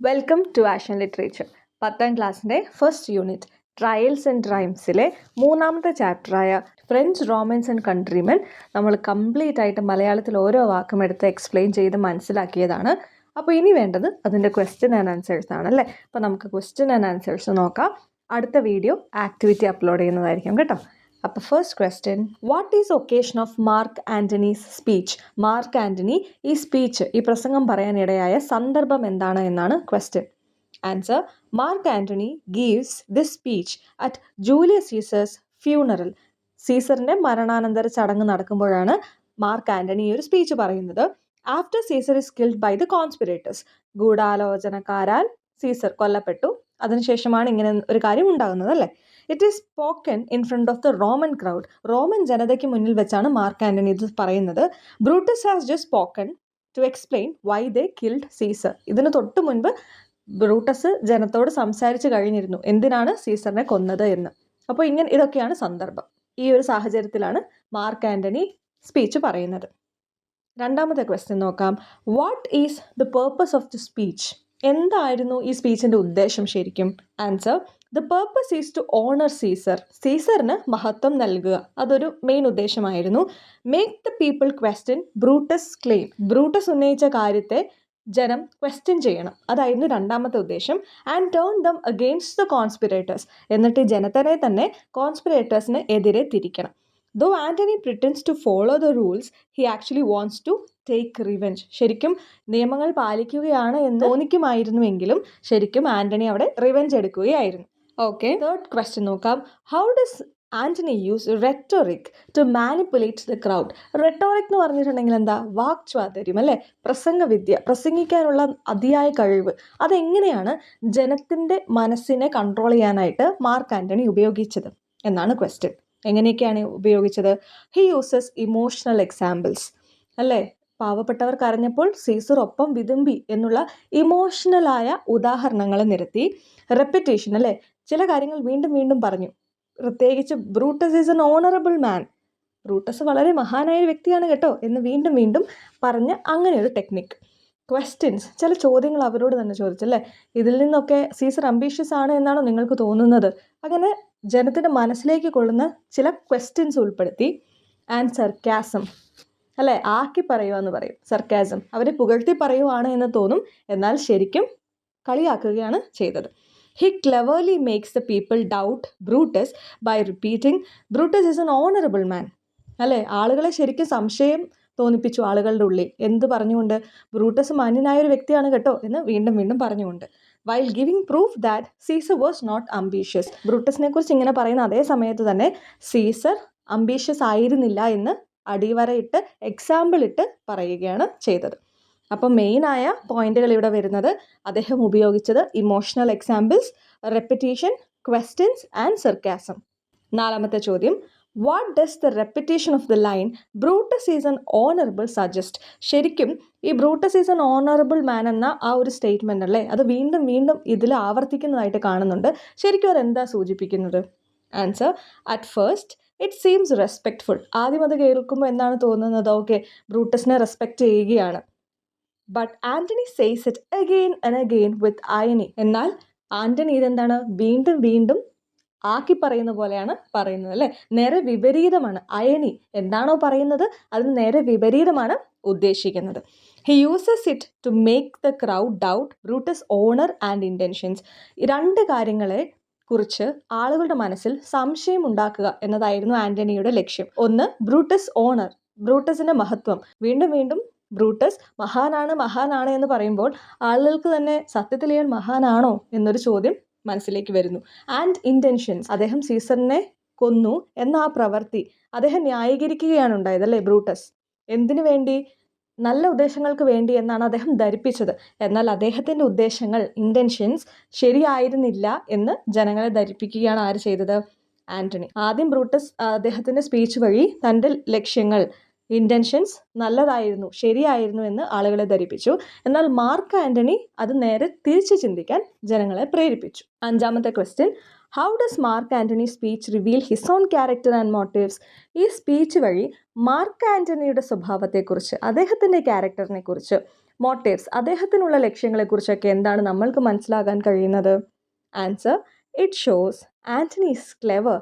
Welcome to Ashan literature. 10ാം ക്ലാസ്സിൻ്റെ first unit trials and റൈംസിലെ മൂന്നാമത്തെ ചാപ്റ്ററായ ഫ്രഞ്ച് റോമൻസ് ആൻഡ് കൺട്രിമെൻ നമ്മൾ കംപ്ലീറ്റ് ആയിട്ട് മലയാളത്തിൽ ഓരോ വാക്കും എടുത്ത് എക്സ്പ്ലെയിൻ ചെയ്ത് മനസ്സിലാക്കിയതാണ്. അപ്പോൾ ഇനി വേണ്ടത് അതിൻ്റെ ക്വസ്റ്റ്യൻ ആൻഡ് ആൻസേഴ്സ് ആണ് അല്ലേ. അപ്പോൾ നമുക്ക് ക്വസ്റ്റ്യൻ ആൻഡ് ആൻസേഴ്സ് നോക്കാം. അടുത്ത വീഡിയോ ആക്ടിവിറ്റി അപ്ലോഡ് ചെയ്യുന്നതായിരിക്കും കേട്ടോ. അപ്പോൾ first question, what is occasion of Mark Antony's speech? Mark Antony ഈ പ്രസംഗം പറയാനിടയായ സന്ദർഭം എന്താണ് എന്നാണ് question. Answer, Mark Antony gives this speech at Julius Caesar's funeral. സീസറിൻ്റെ മരണാനന്തര ചടങ്ങ് നടക്കുമ്പോഴാണ് മാർക്ക് ആൻ്റണി ഈ ഒരു സ്പീച്ച് പറയുന്നത്. After Caesar is killed by the conspirators. ഗൂഢാലോചനക്കാരാൽ സീസർ കൊല്ലപ്പെട്ടു. അതിനുശേഷമാണ് ഇങ്ങനെ ഒരു കാര്യം ഉണ്ടാകുന്നത് അല്ലേ. It is spoken in front of the Roman crowd. Roman ജനതയ്ക്ക് മുന്നിൽ വെച്ചാണ് മാർക്ക് ആൻ്റണി ഇത് പറയുന്നത്. Brutus has just spoken to explain why they killed Caesar. ഇതിന് തൊട്ട് മുൻപ് ബ്രൂട്ടസ് ജനത്തോട് സംസാരിച്ച് കഴിഞ്ഞിരുന്നു എന്തിനാണ് സീസറിനെ കൊന്നത് എന്ന്. അപ്പോൾ ഇതൊക്കെയാണ് സന്ദർഭം. ഈ ഒരു സാഹചര്യത്തിലാണ് മാർക്ക് ആൻ്റണി സ്പീച്ച് പറയുന്നത്. രണ്ടാമത്തെ ക്വസ്റ്റ്യൻ നോക്കാം. What is the purpose of the speech? എന്തായിരുന്നു ഈ സ്പീച്ചിൻ്റെ ഉദ്ദേശം ശരിക്കും? Answer, the purpose is to honour Caesar. സീസറിന് മഹത്വം നൽകുക, അതൊരു മെയിൻ ഉദ്ദേശമായിരുന്നു. Make the people question Brutus claim. Brutus ഉന്നയിച്ച കാര്യത്തെ ജനം ക്വസ്റ്റ്യൻ ചെയ്യണം, അതായിരുന്നു രണ്ടാമത്തെ ഉദ്ദേശം. And turn them against the conspirators. എന്നിട്ട് ജനത്തിനെ തന്നെ കോൺസ്പിറേറ്റേഴ്സിന് എതിരെ തിരിക്കണം. Though Antony pretends to follow the rules, he actually wants to take revenge. ശരിക്കും നിയമങ്ങൾ പാലിക്കുകയാണ് എന്ന് തോന്നിക്കുമായിരുന്നുവെങ്കിലും ശരിക്കും ആൻ്റണി അവിടെ റിവെഞ്ച് എടുക്കുകയായിരുന്നു. ഓക്കെ, തേർഡ് ക്വസ്റ്റ്യൻ നോക്കാം. How does Antony use rhetoric to manipulate the crowd? Rhetoric എന്ന് പറഞ്ഞിട്ടുണ്ടെങ്കിൽ എന്താ? വാക്ചാതുര്യം അല്ലേ, പ്രസംഗവിദ്യ, പ്രസംഗിക്കാനുള്ള അതിയായ കഴിവ്. അതെങ്ങനെയാണ് ജനത്തിൻ്റെ മനസ്സിനെ കൺട്രോൾ ചെയ്യാനായിട്ട് മാർക്ക് ആൻ്റണി ഉപയോഗിച്ചത് എന്നാണ് ക്വസ്റ്റ്യൻ. എങ്ങനെയൊക്കെയാണ് ഉപയോഗിച്ചത്? ഹി യൂസസ് ഇമോഷണൽ എക്സാമ്പിൾസ് അല്ലേ. പാവപ്പെട്ടവർ കരഞ്ഞപ്പോൾ സീസർ ഒപ്പം വിതുമ്പി എന്നുള്ള ഇമോഷണലായ ഉദാഹരണങ്ങൾ നിരത്തി. റെപ്പിറ്റേഷൻ അല്ലേ, ചില കാര്യങ്ങൾ വീണ്ടും വീണ്ടും പറഞ്ഞു. പ്രത്യേകിച്ച് Brutus is an honourable man, Brutus വളരെ മഹാനായ ഒരു വ്യക്തിയാണ് കേട്ടോ എന്ന് വീണ്ടും വീണ്ടും പറഞ്ഞ് അങ്ങനെ ഒരു ടെക്നിക്ക്. ക്വസ്റ്റ്യൻസ്, ചില ചോദ്യങ്ങൾ അവരോട് തന്നെ ചോദിച്ചല്ലേ. ഇതിൽ നിന്നൊക്കെ സീസർ അംബീഷ്യസ് ആണ് എന്നാണോ നിങ്ങൾക്ക് തോന്നുന്നത്? അങ്ങനെ ജനത്തിൻ്റെ മനസ്സിലേക്ക് കൊള്ളുന്ന ചില ക്വസ്റ്റ്യൻസ് ഉൾപ്പെടുത്തി. ആൻഡ് സർക്കാസം അല്ലേ, ആക്കി പറയുക എന്ന് പറയും സർക്കാസം. അവരെ പുകഴ്ത്തി പറയുവാണ് എന്ന് തോന്നും, എന്നാൽ ശരിക്കും കളിയാക്കുകയാണ് ചെയ്തത്. He cleverly makes the people doubt Brutus by repeating Brutus is an honourable man അല്ലേ. ആളുകളെ ശരിക്കും സംശയം തോന്നിപ്പിച്ചു ആളുകളുടെ ഉള്ളിൽ. എന്ത് പറഞ്ഞുകൊണ്ട്? ബ്രൂട്ടസ് മാന്യനായ ഒരു വ്യക്തിയാണ് കേട്ടോ എന്ന് വീണ്ടും വീണ്ടും പറഞ്ഞുകൊണ്ട്. While giving proof that Caesar was not ambitious. ബ്രൂട്ടസിനെ കുറിച്ച് ഇങ്ങനെ പറയുന്ന അതേ സമയത്ത് തന്നെ സീസർ അംബീഷ്യസ് ആയിരുന്നില്ല എന്ന് അടിവരയിട്ട് എക്സാമ്പിൾ ഇട്ട് പറയുകയാണ് ചെയ്തത്. അപ്പം മെയിനായ പോയിന്റുകൾ ഇവിടെ വരുന്നത്, അദ്ദേഹം ഉപയോഗിച്ചത് emotional examples, repetition, questions and sarcasm. നാലാമത്തെ ചോദ്യം, what does the repetition of the line Brutus is an honourable suggest? ശരിക്കും ഈ ബ്രൂട്ടസ് ഈസ് എൻ ഓണറബിൾ മാൻ എന്ന ആ ഒരു സ്റ്റേറ്റ്മെൻ്റ് അല്ലേ, അത് വീണ്ടും വീണ്ടും ഇതിൽ ആവർത്തിക്കുന്നതായിട്ട് കാണുന്നുണ്ട്. ശരിക്കും അതെന്താ സൂചിപ്പിക്കുന്നത്? Answer, at first it seems respectful. ആദ്യം അത് കേൾക്കുമ്പോൾ എന്താണ് തോന്നുന്നത്? ഓക്കെ, ബ്രൂട്ടസിനെ റെസ്പെക്റ്റ് ചെയ്യുകയാണ്. But Antony says it again and again വിത്ത് അയനി. എന്നാൽ ആൻ്റണി ഇതെന്താണ്? വീണ്ടും വീണ്ടും ആക്കി പറയുന്ന പോലെയാണ് പറയുന്നത് അല്ലേ. നേരെ വിപരീതമാണ്. അയനി എന്താണോ പറയുന്നത് അതിന് നേരെ വിപരീതമാണ് ഉദ്ദേശിക്കുന്നത്. He uses it to make the crowd doubt Brutus honour and intentions. ഈ രണ്ട് കാര്യങ്ങളെ കുറിച്ച് ആളുകളുടെ മനസ്സിൽ സംശയം ഉണ്ടാക്കുക എന്നതായിരുന്നു ആൻ്റണിയുടെ ലക്ഷ്യം. ഒന്ന്, ബ്രൂട്ടസ് ഓണർ, ബ്രൂട്ടസിൻ്റെ മഹത്വം. വീണ്ടും വീണ്ടും ബ്രൂട്ടസ് മഹാനാണ് എന്ന് പറയുമ്പോൾ ആളുകൾക്ക് തന്നെ സത്യത്തിൽ ഇയാൾ മഹാനാണോ എന്നൊരു ചോദ്യം മനസ്സിലേക്ക് വരുന്നു. ആൻഡ് ഇൻറ്റൻഷൻസ്, അദ്ദേഹം സീസറിനെ കൊന്നു എന്ന ആ പ്രവൃത്തി അദ്ദേഹം ന്യായീകരിക്കുകയാണ് ഉണ്ടായത് അല്ലേ. ബ്രൂട്ടസ് എന്തിനു വേണ്ടി? നല്ല ഉദ്ദേശങ്ങൾക്ക് വേണ്ടി എന്നാണ് അദ്ദേഹം ധരിപ്പിച്ചത്. എന്നാൽ അദ്ദേഹത്തിൻ്റെ ഉദ്ദേശങ്ങൾ, ഇൻറ്റൻഷൻസ് ശരിയായിരുന്നില്ല എന്ന് ജനങ്ങളെ ധരിപ്പിക്കുകയാണ് ആര് ചെയ്തത്? ആൻ്റണി. ആദ്യം ബ്രൂട്ടസ് അദ്ദേഹത്തിൻ്റെ സ്പീച്ച് വഴി തൻ്റെ ലക്ഷ്യങ്ങൾ, ഇൻറ്റൻഷൻസ് നല്ലതായിരുന്നു, ശരിയായിരുന്നു എന്ന് ആളുകളെ ധരിപ്പിച്ചു. എന്നാൽ മാർക്ക് ആൻ്റണി അത് നേരെ തിരിച്ച് ചിന്തിക്കാൻ ജനങ്ങളെ പ്രേരിപ്പിച്ചു. അഞ്ചാമത്തെ question, how does mark Antony speech reveal his own character and motifs? ഈ സ്പീച്ച് വഴി മാർക്ക് ആൻ്റണിയുടെ സ്വഭാവത്തെക്കുറിച്ച്, അദ്ദേഹത്തിൻ്റെ ക്യാരക്ടറിനെ കുറിച്ച് മോട്ടീവ്സ്, അദ്ദേഹത്തിനുള്ള ലക്ഷ്യങ്ങളെക്കുറിച്ചൊക്കെ എന്താണ് നമ്മൾക്ക് മനസ്സിലാക്കാൻ കഴിയുന്നത്? Answer, it shows Antony is clever.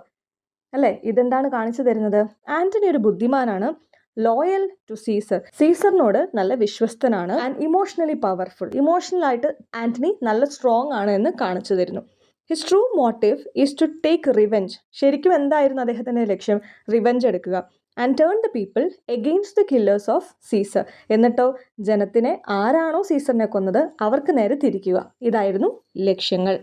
അല്ലേ, ഇതെന്താണ് കാണിച്ചു തരുന്നത്? ആന്റണി ഒരു ബുദ്ധിമാനാണ്, ലോയൽ ടു സീസർ, സീസറിനോട് നല്ല വിശ്വസ്തനാണ്, ആൻഡ് ഇമോഷണലി പവർഫുൾ, ഇമോഷണലായിട്ട് ആന്റണി നല്ല സ്ട്രോങ് ആണ് എന്ന് കാണിച്ചു തരുന്നു. His true motive is to take revenge, ശരിക്കും എന്തായിരുന്നു അദ്ദേഹത്തിൻ്റെ ലക്ഷ്യം? റിവെഞ്ച് എടുക്കുക. And turn the people against the killers of Caesar, എന്നിട്ടോ ജനത്തിനെ ആരാണോ സീസറിനെ കൊന്നത് അവർക്ക് നേരെ തിരിക്കുക. ഇതായിരുന്നു ലക്ഷ്യങ്ങൾ.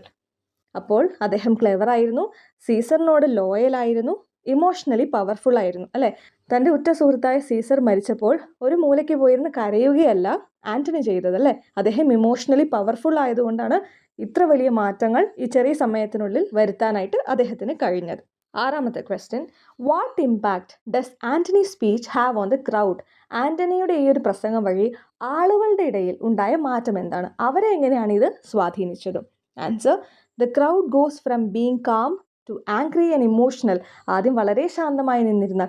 അപ്പോൾ അദ്ദേഹം ക്ലെവർ ആയിരുന്നു, സീസറിനോട് ലോയൽ ആയിരുന്നു, ഇമോഷണലി പവർഫുൾ ആയിരുന്നു. അല്ലേ, തൻ്റെ ഉറ്റ സുഹൃത്തായ സീസർ മരിച്ചപ്പോൾ ഒരു മൂലയ്ക്ക് പോയിരുന്ന് കരയുകയല്ല ആന്റണി ചെയ്തത്. അല്ലേ, അദ്ദേഹം ഇമോഷണലി പവർഫുൾ ആയതുകൊണ്ടാണ് ഇത്ര വലിയ മാറ്റങ്ങൾ ഈ ചെറിയ സമയത്തിനുള്ളിൽ വരുത്താനായിട്ട് അദ്ദേഹത്തിന് കഴിഞ്ഞത്. ആറാമത്തെ question, what impact does Antony speech have on the crowd? ആന്റണിയുടെ ഈ ഒരു പ്രസംഗം വഴി ആളുകളുടെ ഇടയിൽ ഉണ്ടായ മാറ്റം എന്താണ്? അവരെ എങ്ങനെയാണ് ഇത് സ്വാധീനിച്ചത്? Answer, the crowd goes from being calm to angry and emotional. ആദ്യം വളരെ ശാന്തമായി നിന്നിരുന്ന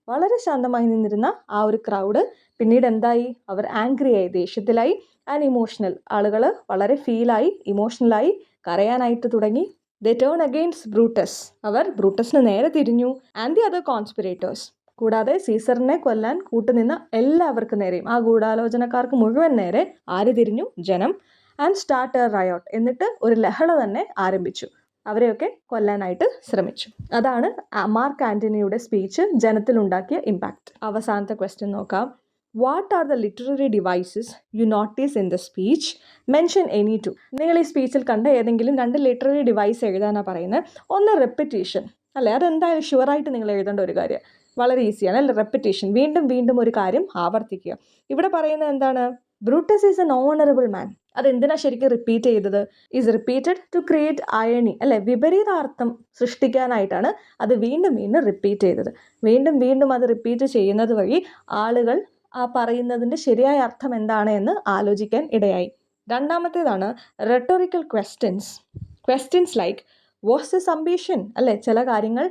വളരെ ശാന്തമായി നിന്നിരുന്ന ആ ഒരു ക്രൗഡ് പിന്നീട് എന്തായി? അവർ ആംഗ്രി ആയി, ദേഷ്യത്തിലായി, ആൻഡ് ഇമോഷണൽ, ആളുകൾ വളരെ ഫീലായി, ഇമോഷണലായി, കരയാനായിട്ട് തുടങ്ങി. ദേ ടേൺ അഗെയിൻസ്റ്റ് ബ്രൂട്ടസ്, അവർ ബ്രൂട്ടസിന് നേരെ തിരിഞ്ഞു, ആൻഡ് ദി അതർ കോൺസ്പിറേറ്റേഴ്സ്, കൂടാതെ സീസറിനെ കൊല്ലാൻ കൂട്ടുനിന്ന എല്ലാവർക്കും നേരെയും, ആ ഗൂഢാലോചനക്കാർക്ക് മുഴുവൻ നേരെ ആര് തിരിഞ്ഞു? ജനം. ആൻഡ് സ്റ്റാർട്ട് എ റയോട്ട്, എന്നിട്ട് ഒരു ലഹള തന്നെ ആരംഭിച്ചു, അവരെയൊക്കെ കൊല്ലാനായിട്ട് ശ്രമിച്ചു. അതാണ് മാർക്ക് ആന്റണിയുടെ സ്പീച്ച് ജനത്തിലുണ്ടാക്കിയ ഇമ്പാക്റ്റ്. അവസാനത്തെ ക്വസ്റ്റ്യൻ നോക്കാം. What are the literary devices you notice in the speech? Mention any two. നിങ്ങൾ ഈ സ്പീച്ചിൽ കണ്ട ഏതെങ്കിലും 2 ലിറ്റററി ഡിവൈസ് എഴുതാനാണ് പറയുന്നത്. ഒന്ന് റെപ്പിറ്റീഷൻ, അല്ലേ, അതെന്തായാലും ഷുവറായിട്ട് നിങ്ങൾ എഴുതേണ്ട ഒരു കാര്യം, വളരെ ഈസിയാണ് അല്ലേ. റെപ്പിറ്റീഷൻ, വീണ്ടും വീണ്ടും ഒരു കാര്യം ആവർത്തിക്കുക. ഇവിടെ പറയുന്നത് എന്താണ്? ബ്രൂട്ടസ് ഈസ് എൻ ഓണറബിൾ മാൻ. അതെന്തിനാ ശരിക്കും റിപ്പീറ്റ് ചെയ്തത്? ഈസ് റിപ്പീറ്റഡ് ടു ക്രിയേറ്റ് അയണി, അല്ലെ, വിപരീതാർത്ഥം സൃഷ്ടിക്കാനായിട്ടാണ് അത് വീണ്ടും വീണ്ടും റിപ്പീറ്റ് ചെയ്തത്. വീണ്ടും വീണ്ടും അത് റിപ്പീറ്റ് ചെയ്യുന്നത് വഴി ആളുകൾ ആ പറയുന്നതിൻ്റെ ശരിയായ അർത്ഥം എന്താണ് എന്ന് ആലോചിക്കാൻ ഇടയായി. രണ്ടാമത്തേതാണ് rhetorical questions like what's his ambition, അല്ലേ, ചില കാര്യങ്ങൾ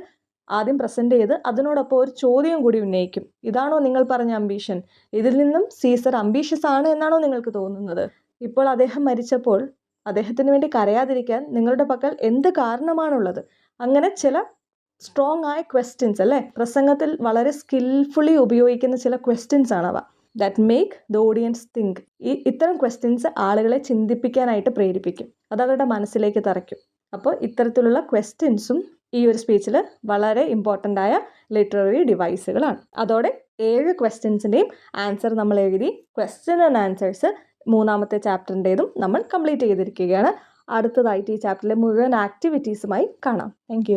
ആദ്യം പ്രസൻറ്റ് ചെയ്ത് അതിനോടൊപ്പം ഒരു ചോദ്യം കൂടി ഉന്നയിക്കും. ഇതാണോ നിങ്ങൾ പറഞ്ഞ അംബീഷൻ? ഇതിൽ നിന്നും സീസർ അംബീഷ്യസ് ആണ് എന്നാണോ നിങ്ങൾക്ക് തോന്നുന്നത്? ഇപ്പോൾ അദ്ദേഹം മരിച്ചപ്പോൾ അദ്ദേഹത്തിന് വേണ്ടി കരയാതിരിക്കാൻ നിങ്ങളുടെ പക്കൽ എന്ത് കാരണമാണുള്ളത്? അങ്ങനെ ചില സ്ട്രോങ് ആയ ക്വസ്റ്റ്യൻസ്, അല്ലേ, പ്രസംഗത്തിൽ വളരെ സ്കിൽഫുള്ളി ഉപയോഗിക്കുന്ന ചില ക്വസ്റ്റ്യൻസ് ആണവ. That make the audience think. ഇത്തരം ക്വസ്റ്റ്യൻസ് ആളുകളെ ചിന്തിപ്പിക്കാനായിട്ട് പ്രേരിപ്പിക്കും, അതവരുടെ മനസ്സിലേക്ക് തറയ്ക്കും. അപ്പോൾ ഇത്തരത്തിലുള്ള ക്വസ്റ്റ്യൻസും ഈ ഒരു സ്പീച്ചിൽ വളരെ ഇമ്പോർട്ടൻ്റ് ആയ ലിറ്റററി ഡിവൈസുകളാണ്. അതോടെ 7 ക്വസ്റ്റ്യൻസിൻ്റെയും ആൻസർ നമ്മൾ എഴുതി. ക്വസ്റ്റ്യൻ ആൻഡ് ആൻസേഴ്സ് 3ാമത്തെ ചാപ്റ്ററിൻ്റേതും നമ്മൾ കംപ്ലീറ്റ് ചെയ്തിരിക്കുകയാണ്. അടുത്തതായിട്ട് ഈ ചാപ്റ്ററിലെ മുഴുവൻ ആക്ടിവിറ്റീസുമായി കാണാം. താങ്ക്